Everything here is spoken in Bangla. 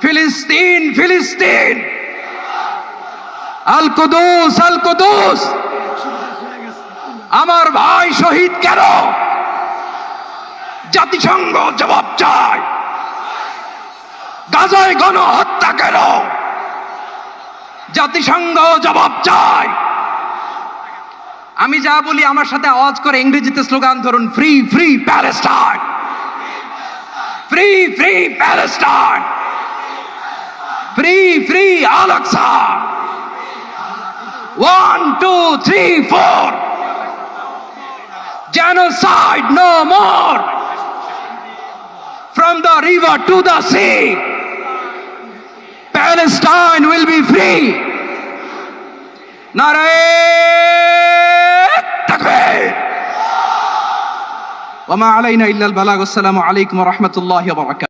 ফিলিস্তিন ফিলিস্তিন, আল কুদুস আল কুদুস। আমার ভাই শহীদ কেন? জাতিসংঘ জবাব চায়। গাজায় গণহত্যা কেন? জাতিসংঘ জবাব চায়। আমি যা বলি আমার সাথে আওয়াজ করে ইংরেজিতে স্লোগান ধরুন, free free Palestine, free free Palestine, free free Al Aqsa. 1 2 3 4, genocide no more, from the river to the sea, Palestine will be free. Nare takbir. Wa ma alayna illa al balagh. Assalamu alaykum wa rahmatullahi wa barakatuh.